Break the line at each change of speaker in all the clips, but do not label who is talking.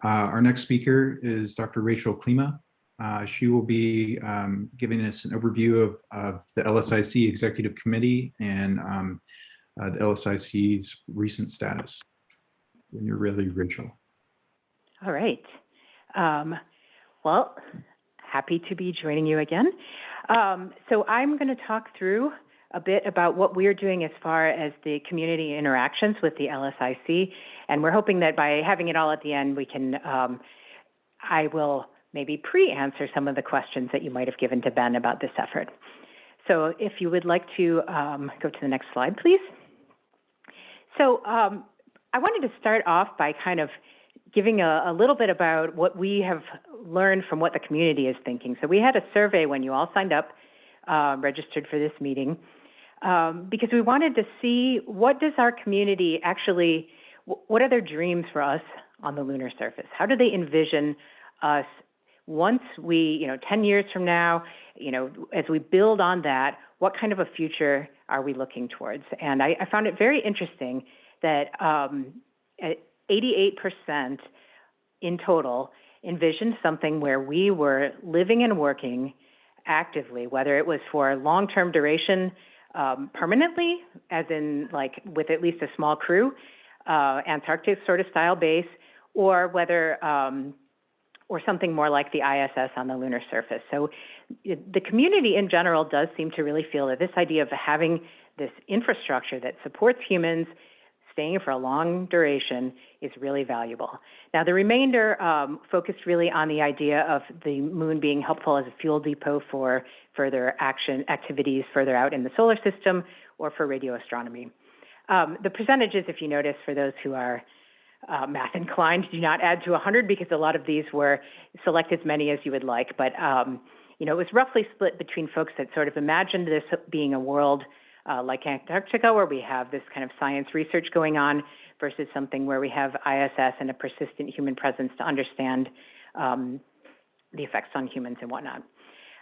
Our next speaker is Dr. Rachel Klima. She will be giving us an overview of the LSIC Executive Committee and the LSIC's recent status. When you're ready, Rachel.
All right. Well, happy to be joining you again. So I'm going to talk through a bit about what we're doing as far as the community interactions with the LSIC, and we're hoping that by having it all at the end, we can, I will maybe pre-answer some of the questions that you might have given to Ben about this effort. So if you would like to go to the next slide, please. So I wanted to start off by kind of giving a little bit about what we have learned from what the community is thinking. So we had a survey when you all signed up, registered for this meeting, because we wanted to see what does our community actually, what are their dreams for us on the lunar surface? How do they envision us once we, 10 years from now, as we build on that, what kind of a future are we looking towards? And I found it very interesting that 88% in total envisioned something where we were living and working actively, whether it was for long-term duration permanently, as in like with at least a small crew, Antarctic sort of style base, or whether, or something more like the ISS on the lunar surface. So the community in general does seem to really feel that this idea of having this infrastructure that supports humans staying for a long duration is really valuable. Now, the remainder focused really on the idea of the moon being helpful as a fuel depot for further activities further out in the solar system or for radio astronomy. The percentages, if you notice, for those who are math inclined, do not add to 100 because a lot of these were select as many as you would like. But, it was roughly split between folks that sort of imagined this being a world like Antarctica, where we have this kind of science research going on, versus something where we have ISS and a persistent human presence to understand the effects on humans and whatnot.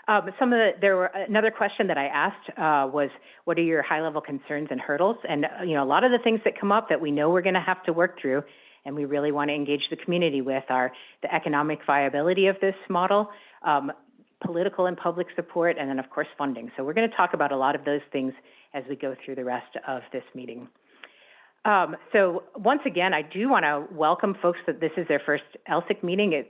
Another question that I asked was, what are your high-level concerns and hurdles? And a lot of the things that come up that we know we're going to have to work through, and we really want to engage the community with, are the economic viability of this model, political and public support, and then of course funding. So we're going to talk about a lot of those things as we go through the rest of this meeting. So once again, I do want to welcome folks that this is their first LSIC meeting.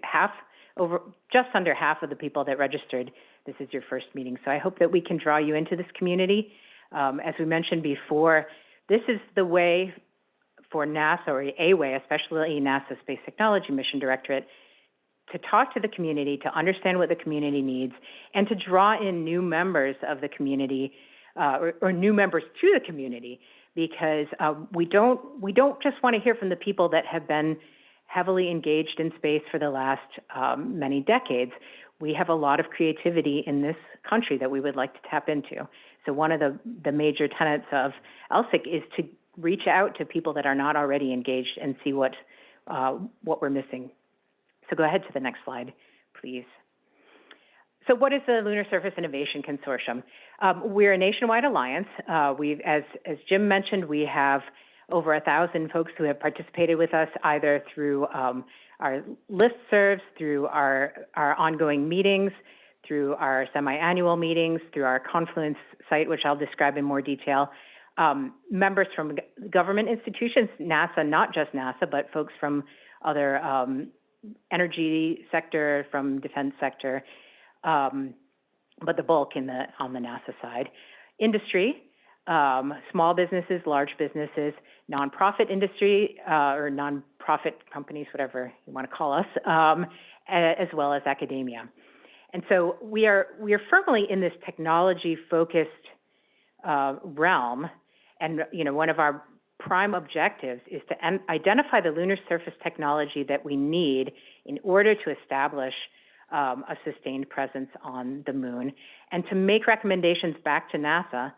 Just under half of the people that registered, this is your first meeting. So I hope that we can draw you into this community. As we mentioned before, this is the way for NASA, or a way, especially NASA Space Technology Mission Directorate, to talk to the community, to understand what the community needs, and to draw in new members of the community, or new members to the community, because we don't just want to hear from the people that have been heavily engaged in space for the last many decades. We have a lot of creativity in this country that we would like to tap into. So one of the major tenets of LSIC is to reach out to people that are not already engaged and see what we're missing. So go ahead to the next slide, please. So what is the Lunar Surface Innovation Consortium? We're a nationwide alliance. As Jim mentioned, we have over 1,000 folks who have participated with us, either through our listservs, through our ongoing meetings, through our semi-annual meetings, through our Confluence site, which I'll describe in more detail. Members from government institutions, NASA, not just NASA, but folks from other energy sector, from defense sector, but the bulk on the NASA side. Industry, small businesses, large businesses, nonprofit industry, or nonprofit companies, whatever you want to call us, as well as academia. And so we are firmly in this technology-focused realm, and one of our prime objectives is to identify the lunar surface technology that we need in order to establish a sustained presence on the moon, and to make recommendations back to NASA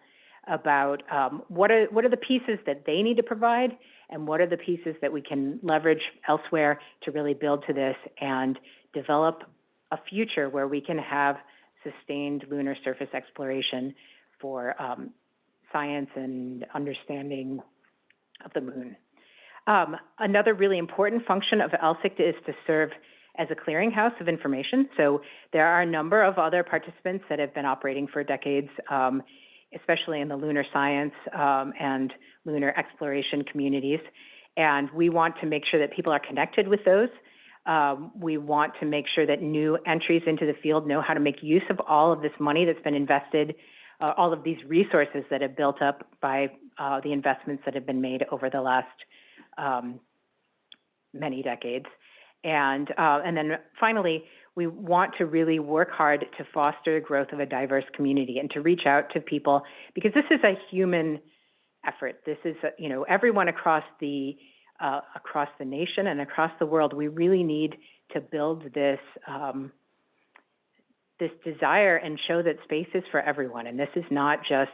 about what are the pieces that they need to provide, and what are the pieces that we can leverage elsewhere to really build to this and develop a future where we can have sustained lunar surface exploration for science and understanding of the moon. Another really important function of LSIC is to serve as a clearinghouse of information. So there are a number of other participants that have been operating for decades, especially in the lunar science and lunar exploration communities. And we want to make sure that people are connected with those. We want to make sure that new entries into the field know how to make use of all of this money that's been invested, all of these resources that have built up by the investments that have been made over the last many decades. And then finally, we want to really work hard to foster the growth of a diverse community and to reach out to people, because this is a human effort. This is, everyone across the nation and across the world. We really need to build this this desire and show that space is for everyone. And this is not just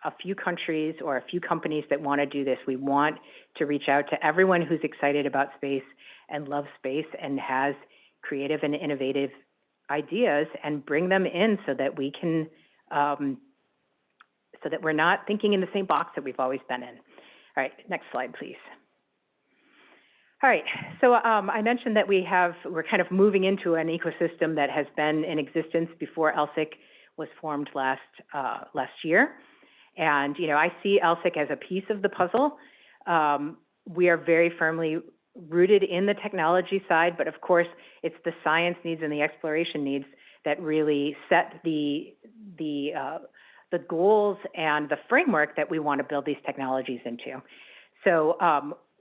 a few countries or a few companies that want to do this. We want to reach out to everyone who's excited about space and loves space and has creative and innovative ideas, and bring them in so that we can, so that we're not thinking in the same box that we've always been in. All right, next slide, please. All right, so I mentioned that we're kind of moving into an ecosystem that has been in existence before LSIC was formed last year. And, I see LSIC as a piece of the puzzle. We are very firmly rooted in the technology side, but of course, it's the science needs and the exploration needs that really set the goals and the framework that we want to build these technologies into. So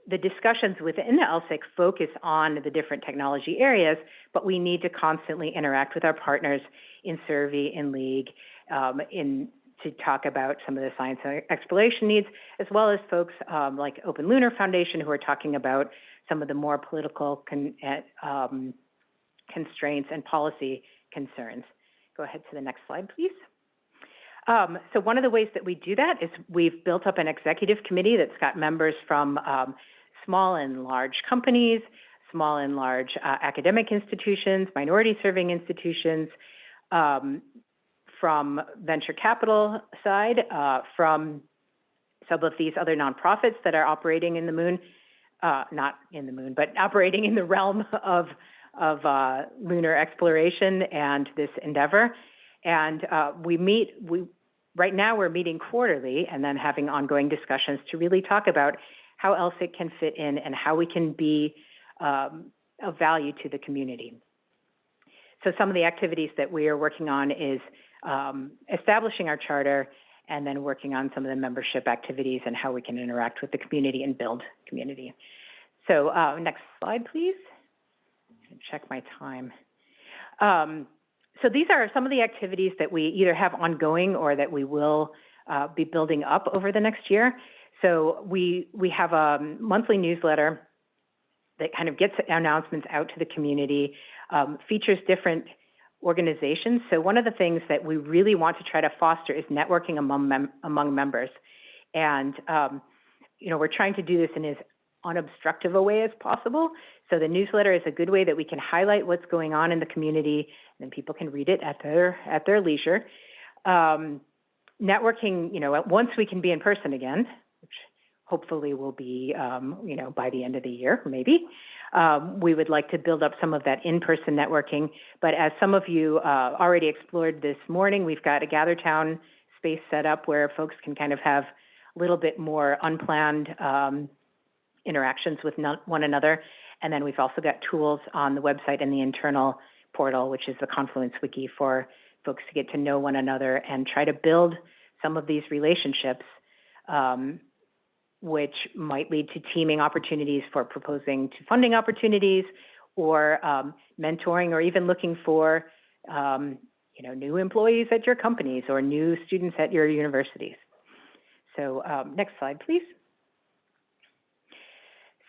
the discussions within LSIC focus on the different technology areas, but we need to constantly interact with our partners in Survey, in League, to talk about some of the science and exploration needs, as well as folks like Open Lunar Foundation, who are talking about some of the more political constraints and policy concerns. Go ahead to the next slide, please. So one of the ways that we do that is we've built up an executive committee that's got members from small and large companies, small and large academic institutions, minority serving institutions, from venture capital side, from some of these other nonprofits that are operating in the moon, not in the moon, but operating in the realm of lunar exploration and this endeavor. And right now we're meeting quarterly and then having ongoing discussions to really talk about how LSIC can fit in and how we can be of value to the community. So some of the activities that we are working on is establishing our charter, and then working on some of the membership activities and how we can interact with the community and build community. So next slide, please. Check my time. So these are some of the activities that we either have ongoing or that we will be building up over the next year. So we have a monthly newsletter that kind of gets announcements out to the community, features different organizations. So one of the things that we really want to try to foster is networking among members. And, we're trying to do this in as unobstructive a way as possible. So the newsletter is a good way that we can highlight what's going on in the community, and then people can read it at their leisure. Networking, once we can be in person again, which hopefully will be, by the end of the year, maybe. We would like to build up some of that in-person networking. But as some of you already explored this morning, we've got a GatherTown space set up where folks can kind of have a little bit more unplanned interactions with one another. And then we've also got tools on the website and the internal portal, which is the Confluence Wiki, for folks to get to know one another and try to build some of these relationships, which might lead to teaming opportunities for proposing to funding opportunities, or mentoring, or even looking for new employees at your companies or new students at your universities. So next slide, please.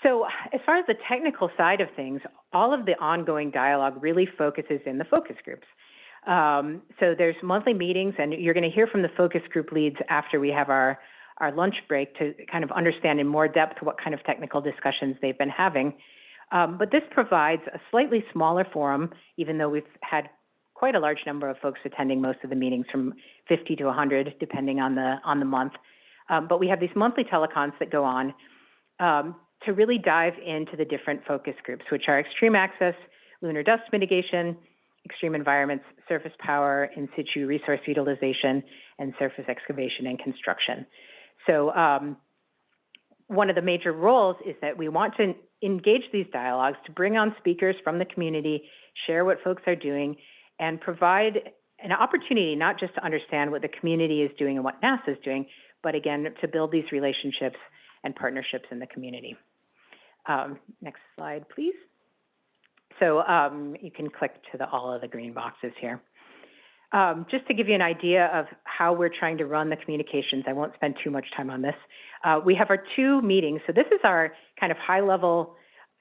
So as far as the technical side of things, all of the ongoing dialogue really focuses in the focus groups. So there's monthly meetings, and you're going to hear from the focus group leads after we have our lunch break to kind of understand in more depth what kind of technical discussions they've been having. But this provides a slightly smaller forum, even though we've had quite a large number of folks attending most of the meetings, from 50 to 100, depending on the month. But we have these monthly telecons that go on. to really dive into the different focus groups, which are extreme access, lunar dust mitigation, extreme environments, surface power, in situ resource utilization, and surface excavation and construction. So one of the major roles is that we want to engage these dialogues to bring on speakers from the community, share what folks are doing, and provide an opportunity not just to understand what the community is doing and what NASA is doing, but again, to build these relationships and partnerships in the community. Next slide, please. So you can click to all of the green boxes here. Just to give you an idea of how we're trying to run the communications, I won't spend too much time on this. We have our 2 meetings. So this is our kind of high-level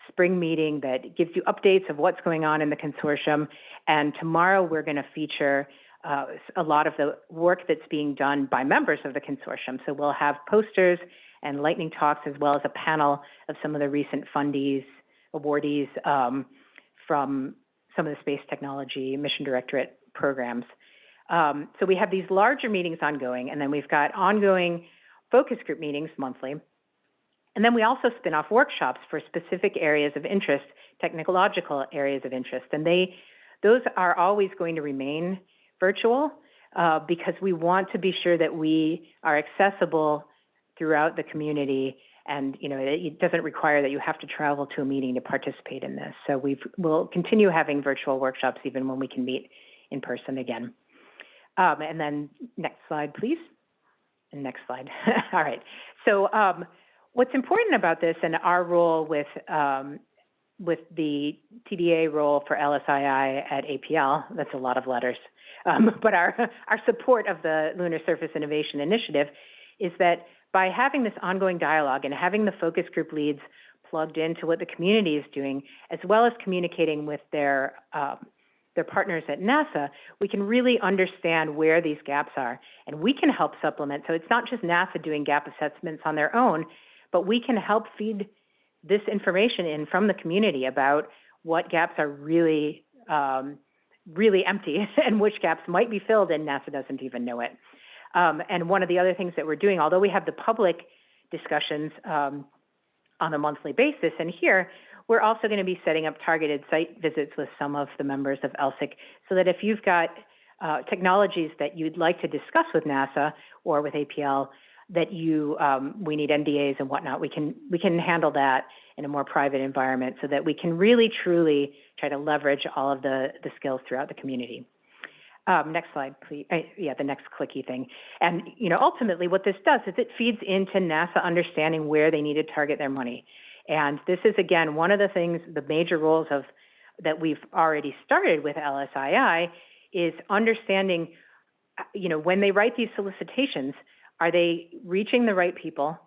spring meeting that gives you updates of what's going on in the consortium. And tomorrow we're going to feature a lot of the work that's being done by members of the consortium. So we'll have posters and lightning talks, as well as a panel of some of the recent fundees, awardees from some of the space technology mission directorate programs. So we have these larger meetings ongoing, and then we've got ongoing focus group meetings monthly. And then we also spin off workshops for specific areas of interest, technological areas of interest. And those are always going to remain virtual because we want to be sure that we are accessible throughout the community. And it doesn't require that you have to travel to a meeting to participate in this. So we'll continue having virtual workshops even when we can meet in person again. And then next slide, please. And next slide. All right. So what's important about this and our role with the TDA role for LSII at APL, that's a lot of letters, but our support of the Lunar Surface Innovation Initiative is that by having this ongoing dialogue and having the focus group leads plugged into what the community is doing, as well as communicating with their partners at NASA, we can really understand where these gaps are, and we can help supplement. So it's not just NASA doing gap assessments on their own, but we can help feed this information in from the community about what gaps are really, really empty and which gaps might be filled and NASA doesn't even know it. And one of the other things that we're doing, although we have the public discussions on a monthly basis, and here, we're also going to be setting up targeted site visits with some of the members of LSIC so that if you've got technologies that you'd like to discuss with NASA or with APL that we need NDAs and whatnot, we can handle that in a more private environment so that we can really, truly try to leverage all of the skills throughout the community. Next slide, please. Yeah, the next clicky thing. And ultimately what this does is it feeds into NASA understanding where they need to target their money. And this is, again, one of the things, the major roles that we've already started with LSII is understanding, when they write these solicitations, are they reaching the right people?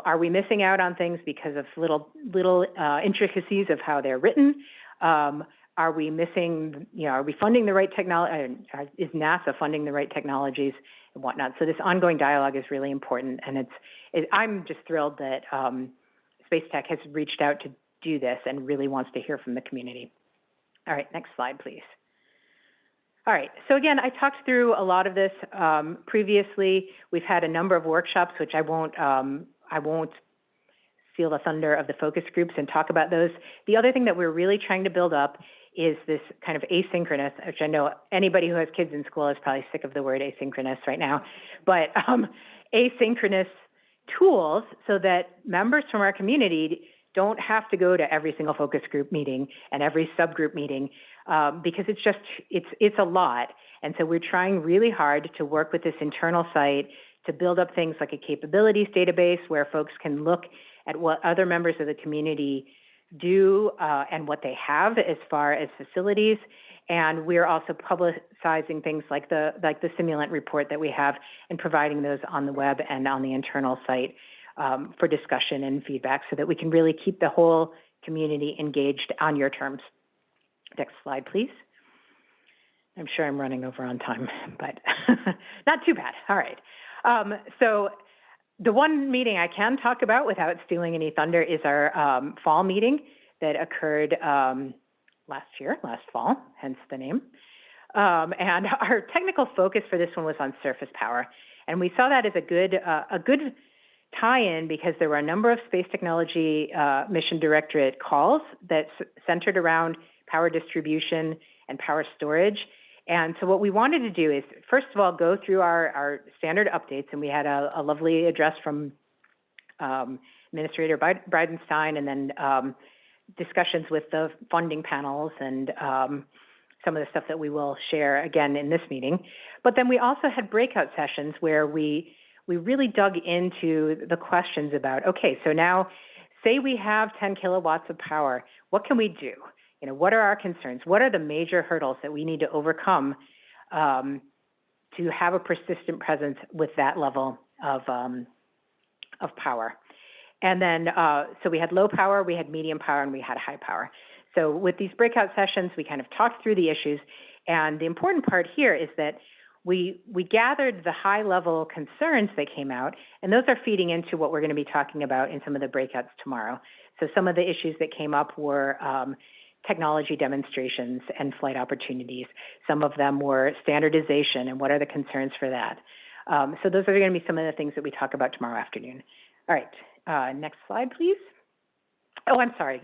Are we missing out on things because of little intricacies of how they're written? Are we missing, are we funding the right technology? Is NASA funding the right technologies and whatnot? So this ongoing dialogue is really important. And I'm just thrilled that Space Tech has reached out to do this and really wants to hear from the community. All right, next slide, please. All right, so again, I talked through a lot of this previously. We've had a number of workshops, which I won't steal the thunder of the focus groups and talk about those. The other thing that we're really trying to build up is this kind of asynchronous, which I know anybody who has kids in school is probably sick of the word asynchronous right now, but asynchronous tools so that members from our community don't have to go to every single focus group meeting and every subgroup meeting because it's a lot. And so we're trying really hard to work with this internal site to build up things like a capabilities database where folks can look at what other members of the community do and what they have as far as facilities. And we're also publicizing things like the simulant report that we have and providing those on the web and on the internal site for discussion and feedback so that we can really keep the whole community engaged on your terms. Next slide, please. I'm sure I'm running over on time, but not too bad. All right. So the one meeting I can talk about without stealing any thunder is our fall meeting that occurred last fall, hence the name. And our technical focus for this one was on surface power. And we saw that as a good tie-in because there were a number of space technology mission directorate calls that centered around power distribution and power storage. And so what we wanted to do is, first of all, go through our standard updates, and we had a lovely address from Administrator Bridenstine, and then discussions with the funding panels and some of the stuff that we will share again in this meeting. But then we also had breakout sessions where we really dug into the questions about, okay, so now say we have 10 kilowatts of power, what can we do? You know, what are our concerns? What are the major hurdles that we need to overcome to have a persistent presence with that level of power? And then, so we had low power, we had medium power, and we had high power. So with these breakout sessions, we kind of talked through the issues. And the important part here is that we gathered the high level concerns that came out, and those are feeding into what we're going to be talking about in some of the breakouts tomorrow. So some of the issues that came up were technology demonstrations and flight opportunities. Some of them were standardization and what are the concerns for that. So those are going to be some of the things that we talk about tomorrow afternoon. All right, next slide, please. Oh, I'm sorry.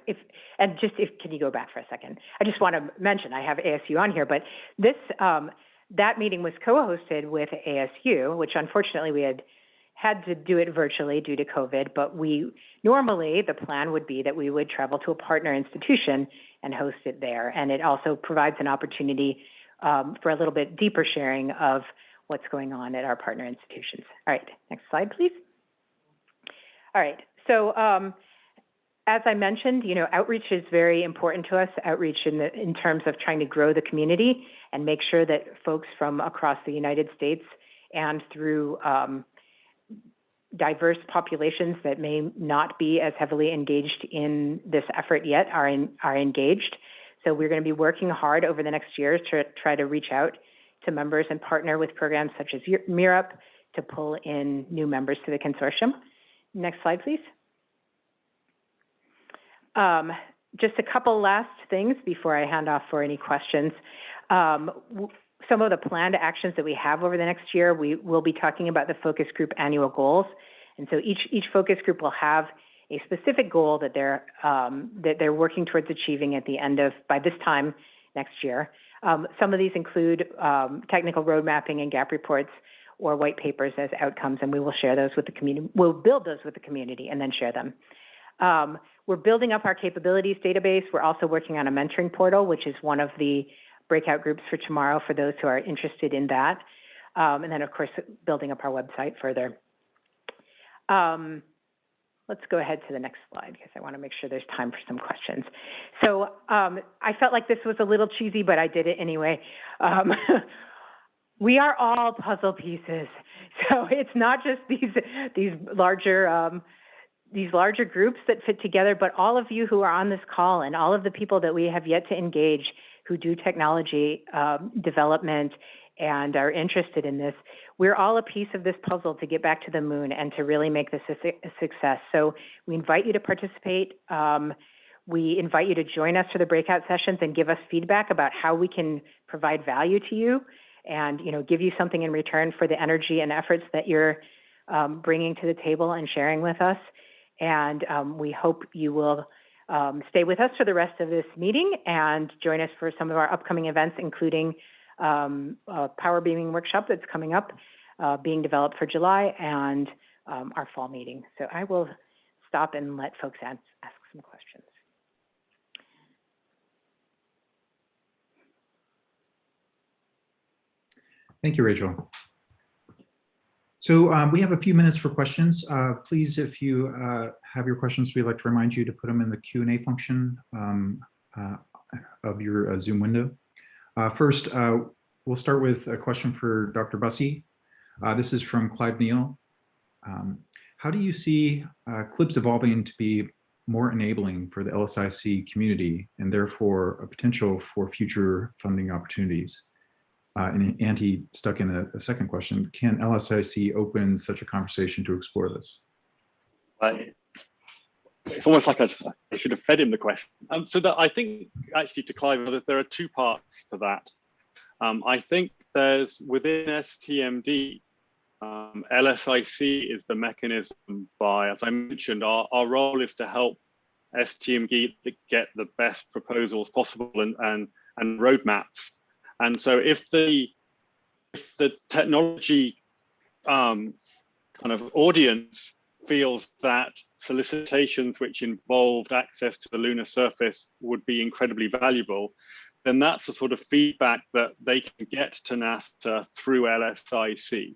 Can you go back for a second? I just want to mention, I have ASU on here, but this, that meeting was co-hosted with ASU, which unfortunately we had to do it virtually due to COVID, but normally the plan would be that we would travel to a partner institution and host it there. And it also provides an opportunity for a little bit deeper sharing of what's going on at our partner institutions. All right, next slide, please. All right, so as I mentioned, you know, outreach is very important to us, outreach in terms of trying to grow the community and make sure that folks from across the United States and through diverse populations that may not be as heavily engaged in this effort yet are engaged. So we're going to be working hard over the next year to try to reach out to members and partner with programs such as MIRAP to pull in new members to the consortium. Next slide, please. Just a couple last things before I hand off for any questions. Some of the planned actions that we have over the next year, we will be talking about the focus group annual goals. And so each focus group will have a specific goal that they're working towards achieving at the end of, by this time next year. Some of these include technical road mapping and gap reports or white papers as outcomes, and we will share those with the community. We'll build those with the community and then share them. We're building up our capabilities database. We're also working on a mentoring portal, which is one of the breakout groups for tomorrow for those who are interested in that. And then, of course, building up our website further. Let's go ahead to the next slide because I want to make sure there's time for some questions. So I felt like this was a little cheesy, but I did it anyway. We are all puzzle pieces. So it's not just these larger groups that fit together, but all of you who are on this call and all of the people that we have yet to engage who do technology development and are interested in this, we're all a piece of this puzzle to get back to the moon and to really make this a success. So we invite you to participate. We invite you to join us for the breakout sessions and give us feedback about how we can provide value to you and, you know, give you something in return for the energy and efforts that you're bringing to the table and sharing with us. And we hope you will stay with us for the rest of this meeting and join us for some of our upcoming events, including a power beaming workshop that's coming up, being developed for July, and our fall meeting. So I will stop and let folks ask some questions.
Thank you, Rachel. So we have a few minutes for questions. Please, if you have your questions, we'd like to remind you to put them in the Q&A function of your Zoom window. First, we'll start with a question for Dr. Bussey. This is from Clive Neal. How do you see CLIPS evolving to be more enabling for the LSIC community and therefore a potential for future funding opportunities? And he stuck in a second question. Can LSIC open such a conversation to explore this?
It's almost like I should have fed him the question. So that I think actually to Clive, that there are two parts to that. I think there's within STMD, LSIC is the mechanism by, as I mentioned, our role is to help STMG get the best proposals possible and roadmaps. And so if the technology kind of audience feels that solicitations which involved access to the lunar surface would be incredibly valuable, then that's the sort of feedback that they can get to NASA through LSIC.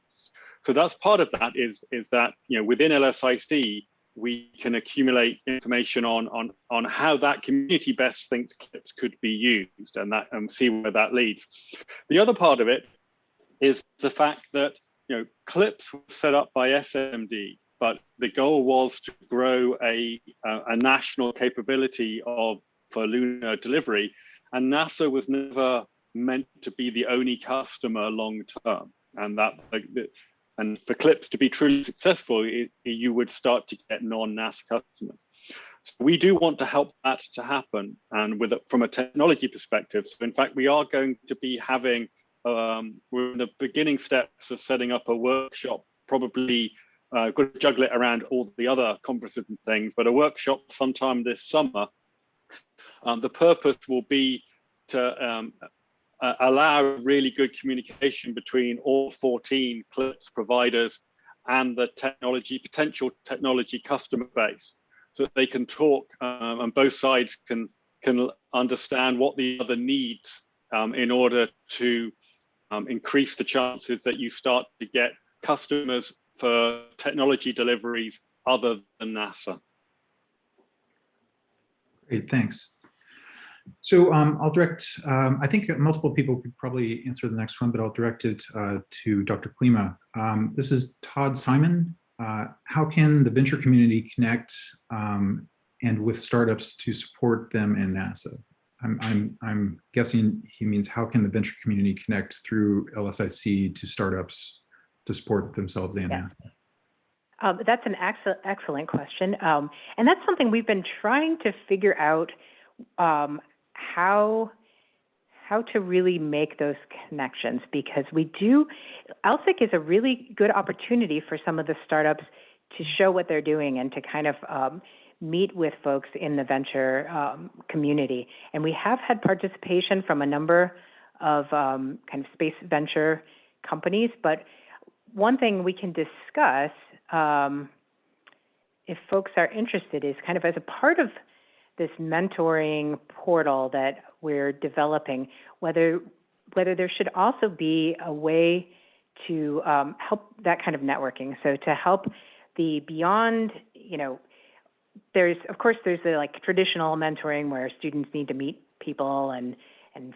So that's part of that is that, you know, within LSIC, we can accumulate information on how that community best thinks CLIPS could be used and see where that leads. The other part of it is the fact that, you know, CLIPS was set up by SMD, but the goal was to grow a national capability for lunar delivery, and NASA was never meant to be the only customer long term, and for CLIPS to be truly successful, you would start to get non-NASA customers. So we do want to help that to happen, and from a technology perspective. So in fact, we are going to be having, we're in the beginning steps of setting up a workshop, probably going to juggle it around all the other conferences and things, but a workshop sometime this summer. The purpose will be to allow really good communication between all 14 CLIPS providers and the potential technology customer base, so that they can talk and both sides can understand what the other needs in order to increase the chances that you start to get customers for technology deliveries other than NASA.
Great, thanks. So I'll direct, I think multiple people could probably answer the next one, but I'll direct it to Dr. Klima. This is Todd Simon. How can the venture community connect and with startups to support them and NASA? I'm guessing he means how can the venture community connect through LSIC to startups to support themselves and NASA?
That's an excellent question. And that's something we've been trying to figure out how to really make those connections, because LSIC is a really good opportunity for some of the startups to show what they're doing and to kind of meet with folks in the venture community. And we have had participation from a number of kind of space venture companies, but one thing we can discuss if folks are interested is kind of as a part of this mentoring portal that we're developing, whether there should also be a way to help that kind of networking. So to help the beyond, you know, there's the like traditional mentoring where students need to meet people and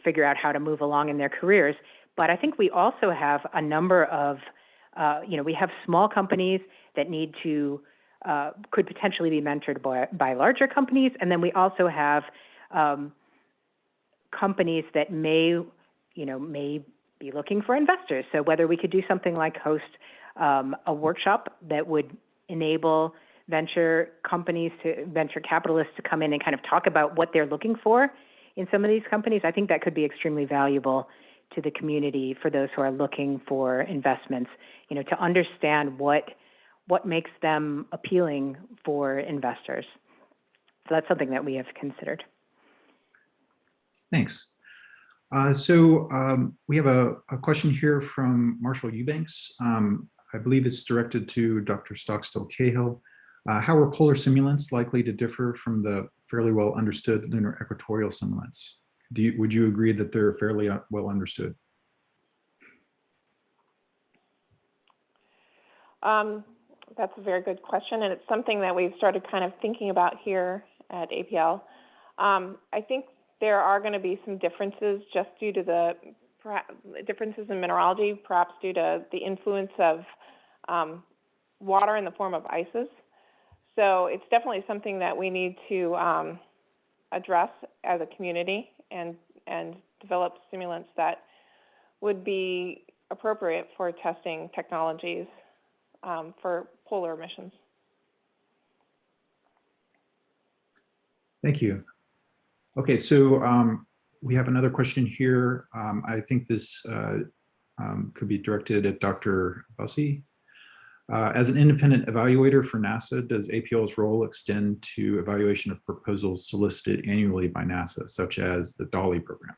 figure out how to move along in their careers. But I think we also have a number of, we have small companies that need to could potentially be mentored by larger companies. And then we also have companies that may be looking for investors. So whether we could do something like host a workshop that would enable venture capitalists to come in and kind of talk about what they're looking for in some of these companies, I think that could be extremely valuable to the community for those who are looking for investments, to understand what makes them appealing for investors. So that's something that we have considered.
Thanks. So we have a question here from Marshall Eubanks. I believe it's directed to Dr. Stockstill Cahill. How are polar simulants likely to differ from the fairly well understood lunar equatorial simulants? Would you agree that they're fairly well understood?
That's a very good question, and it's something that we've started kind of thinking about here at APL. I think there are going to be some differences just due to the differences in mineralogy, perhaps due to the influence of water in the form of ices. So it's definitely something that we need to address as a community and develop simulants that would be appropriate for testing technologies for polar missions.
Thank you. Okay, so we have another question here. I think this could be directed at Dr. Bussey. As an independent evaluator for NASA, does APL's role extend to evaluation of proposals solicited annually by NASA, such as the DALI program?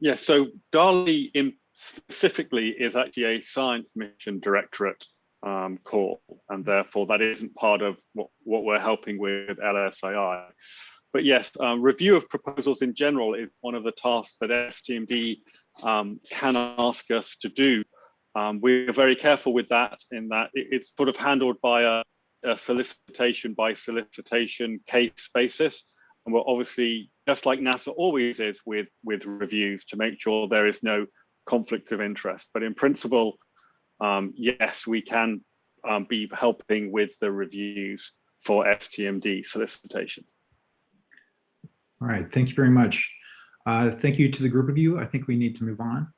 Yes, so DALI specifically is actually a science mission directorate call, and therefore that isn't part of what we're helping with LSII. But yes, review of proposals in general is one of the tasks that STMD can ask us to do. We're very careful with that in that it's sort of handled by a solicitation by solicitation case basis. And we're obviously, just like NASA always is with reviews, to make sure there is no conflict of interest. But in principle, yes, we can be helping with the reviews for STMD solicitations.
All right, thank you very much. Thank you to the group of you. I think we need to move on.